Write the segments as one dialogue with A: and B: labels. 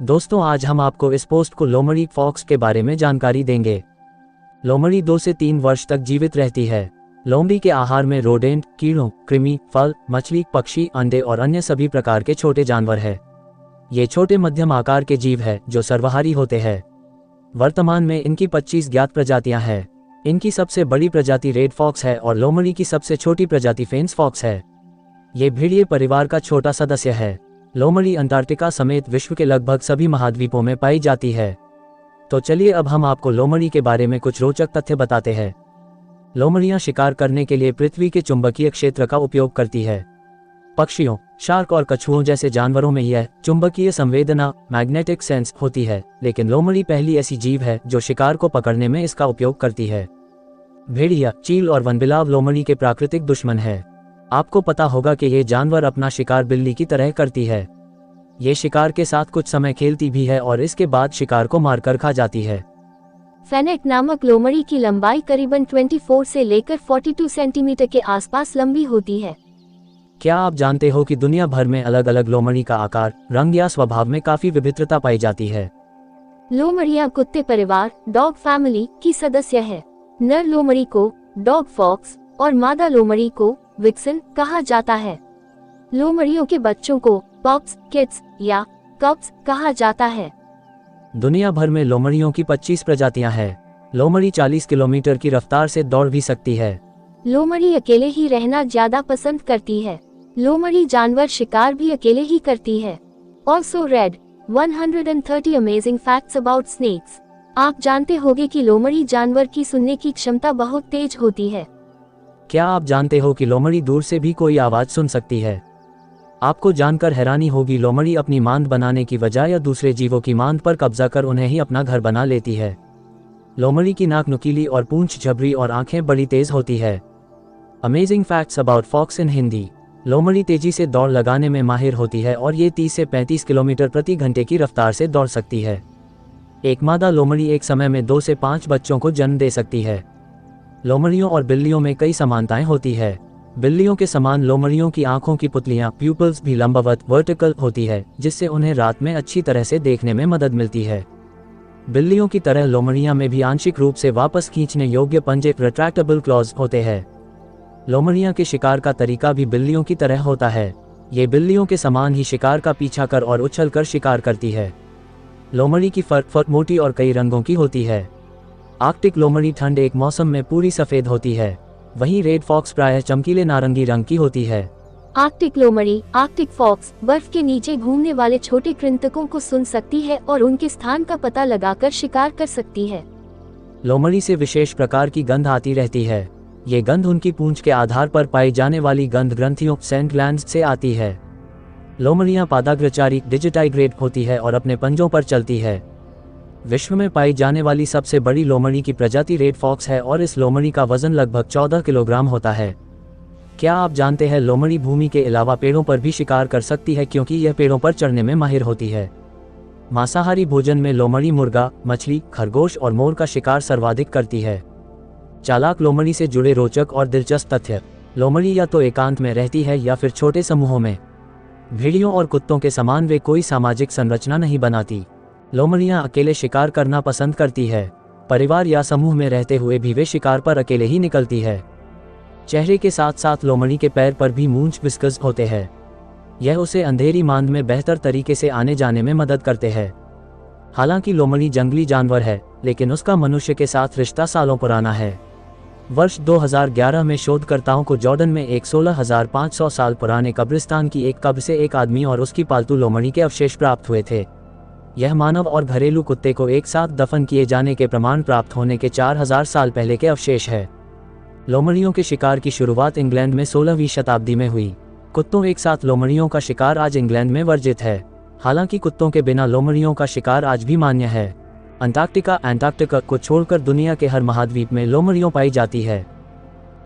A: दोस्तों, आज हम आपको इस पोस्ट को लोमड़ी फॉक्स के बारे में जानकारी देंगे। लोमड़ी 2 से 3 वर्ष तक जीवित रहती है। लोमड़ी के आहार में रोडेंट, कीड़ों, कृमि, फल, मछली, पक्षी, अंडे और अन्य सभी प्रकार के छोटे जानवर है। ये छोटे मध्यम आकार के जीव है जो सर्वाहारी होते हैं। वर्तमान में इनकी 25 ज्ञात प्रजातियां हैं। इनकी सबसे बड़ी प्रजाति रेड फॉक्स है और लोमड़ी की सबसे छोटी प्रजाति फेंस फॉक्स है। ये भेड़िए परिवार का छोटा सदस्य है। लोमड़ी अंटार्कटिका समेत विश्व के लगभग सभी महाद्वीपों में पाई जाती है। तो चलिए अब हम आपको लोमड़ी के बारे में कुछ रोचक तथ्य बताते हैं। लोमड़ियां शिकार करने के लिए पृथ्वी के चुंबकीय क्षेत्र का उपयोग करती है। पक्षियों, शार्क और कछुओं जैसे जानवरों में यह चुंबकीय संवेदना मैग्नेटिक सेंस होती है, लेकिन लोमड़ी पहली ऐसी जीव है जो शिकार को पकड़ने में इसका उपयोग करती है। भेड़िया, चील और वनबिलाव लोमड़ी के प्राकृतिक दुश्मन है। आपको पता होगा कि ये जानवर अपना शिकार बिल्ली की तरह करती है। ये शिकार के साथ कुछ समय खेलती भी है और इसके बाद शिकार को मारकर खा जाती है।
B: फेनेट नामक लोमड़ी की लंबाई करीबन 24 से लेकर 42 सेंटीमीटर के आसपास लंबी होती है।
A: क्या आप जानते हो कि दुनिया भर में अलग अलग लोमड़ी का आकार, रंग या स्वभाव में काफी विविधता पाई जाती है।
B: लोमड़ियां कुत्ते परिवार डॉग फैमिली की सदस्य है। नर लोमड़ी को डॉग फॉक्स और मादा लोमड़ी को विक्सन कहा जाता है। लोमड़ियों के बच्चों को पप्स, किड्स या कब्स कहा जाता है।
A: दुनिया भर में लोमड़ियों की 25 प्रजातियां हैं। लोमड़ी 40 किलोमीटर की रफ्तार से दौड़ भी सकती है।
B: लोमड़ी अकेले ही रहना ज्यादा पसंद करती है। लोमड़ी जानवर शिकार भी अकेले ही करती है। Also read 130 amazing facts about snakes. आप जानते होंगे कि लोमड़ी जानवर की सुनने की क्षमता बहुत तेज होती है।
A: क्या आप जानते हो कि लोमड़ी दूर से भी कोई आवाज सुन सकती है? आपको जानकर हैरानी होगी, लोमड़ी अपनी मांद बनाने की बजाय या दूसरे जीवों की मांद पर कब्जा कर उन्हें ही अपना घर बना लेती है। लोमड़ी की नाक नुकीली और पूंछ झबरी और आंखें बड़ी तेज होती है। अमेजिंग फैक्ट्स अबाउट फॉक्स इन हिंदी। लोमड़ी तेजी से दौड़ लगाने में माहिर होती है और ये 30 से 35 किलोमीटर प्रति घंटे की रफ्तार से दौड़ सकती है। एक मादा लोमड़ी एक समय में 2 से 5 बच्चों को जन्म दे सकती है। लोमड़ियों और बिल्लियों में कई समानताएं होती है। बिल्लियों के समान लोमड़ियों की आंखों की पुतलियां प्यूपल्स भी लंबवत वर्टिकल होती है, जिससे उन्हें रात में अच्छी तरह से देखने में मदद मिलती है। बिल्लियों की तरह लोमड़ियां में भी आंशिक रूप से वापस खींचने योग्य पंजे रिट्रैक्टेबल क्लॉज होते हैं। लोमड़ियां के शिकार का तरीका भी बिल्लियों की तरह होता है। ये बिल्लियों के समान ही शिकार का पीछा कर और उछल कर शिकार करती है। लोमड़ी की फर मोटी और कई रंगों की होती है। आर्कटिक लोमड़ी ठंड एक मौसम में पूरी सफेद होती है, वहीं रेड फॉक्स प्रायः चमकीले नारंगी रंग की होती है।
B: आर्कटिक लोमड़ी आर्कटिक फॉक्स बर्फ के नीचे घूमने वाले छोटे कृंतकों को सुन सकती है और उनके स्थान का पता लगाकर शिकार कर सकती है।
A: लोमड़ी से विशेष प्रकार की गंध आती रहती है। ये गंध उनकी पूंछ के आधार पर पाई जाने वाली गंध ग्रंथियों सेंट ग्लैंड्स से आती है। लोमड़ियां पादाग्रचारी डिजिटाइग्रेट होती है और अपने पंजों पर चलती है। विश्व में पाई जाने वाली सबसे बड़ी लोमड़ी की प्रजाति रेड फॉक्स है और इस लोमड़ी का वजन लगभग 14 किलोग्राम होता है। क्या आप जानते हैं लोमड़ी भूमि के अलावा पेड़ों पर भी शिकार कर सकती है, क्योंकि यह पेड़ों पर चढ़ने में माहिर होती है। मांसाहारी भोजन में लोमड़ी मुर्गा, मछली, खरगोश और मोर का शिकार सर्वाधिक करती है। चालाक लोमड़ी से जुड़े रोचक और दिलचस्प तथ्य। लोमड़ी या तो एकांत में रहती है या फिर छोटे समूहों में। भेड़ियों और कुत्तों के समान वे कोई सामाजिक संरचना नहीं बनाती। लोमड़ियां अकेले शिकार करना पसंद करती है। परिवार या समूह में रहते हुए भी वे शिकार पर अकेले ही निकलती है। चेहरे के साथ साथ लोमड़ी के पैर पर भी मूंछ विस्कस होते हैं। यह उसे अंधेरी मांद में बेहतर तरीके से आने जाने में मदद करते हैं। हालांकि लोमड़ी जंगली जानवर है, लेकिन उसका मनुष्य के साथ रिश्ता सालों पुराना है। वर्ष 2011 में शोधकर्ताओं को जॉर्डन में एक 16,500 साल पुराने कब्रिस्तान की एक कब्र से एक आदमी और उसकी पालतू लोमड़ी के अवशेष प्राप्त हुए थे। यह मानव और घरेलू कुत्ते को एक साथ दफन किए जाने के प्रमाण प्राप्त होने के 4000 साल पहले के अवशेष है। लोमड़ियों के शिकार की शुरुआत इंग्लैंड में 16वीं शताब्दी में हुई। कुत्तों एक साथ लोमड़ियों का शिकार आज इंग्लैंड में वर्जित है। हालांकि कुत्तों के बिना लोमड़ियों का शिकार आज भी मान्य है। अंटार्कटिका को छोड़कर दुनिया के हर महाद्वीप में लोमड़ियों पाई जाती है।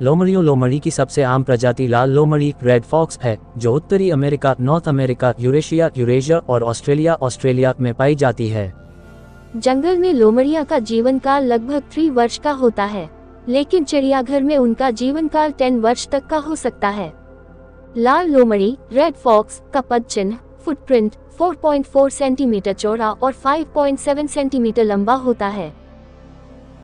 A: लोमड़ी की सबसे आम प्रजाति लाल लोमड़ी रेड फॉक्स है, जो उत्तरी अमेरिका, नॉर्थ अमेरिका, यूरेशिया और ऑस्ट्रेलिया में पाई जाती है।
B: जंगल में लोमड़ियां का जीवन काल लगभग 3 वर्ष का होता है, लेकिन चिड़ियाघर में उनका जीवन काल 10 वर्ष तक का हो सकता है। लाल लोमड़ी रेड फॉक्स का पद चिन्ह फुटप्रिंट 4.4 सेंटीमीटर चौड़ा और 5.7 सेंटीमीटर लंबा होता है।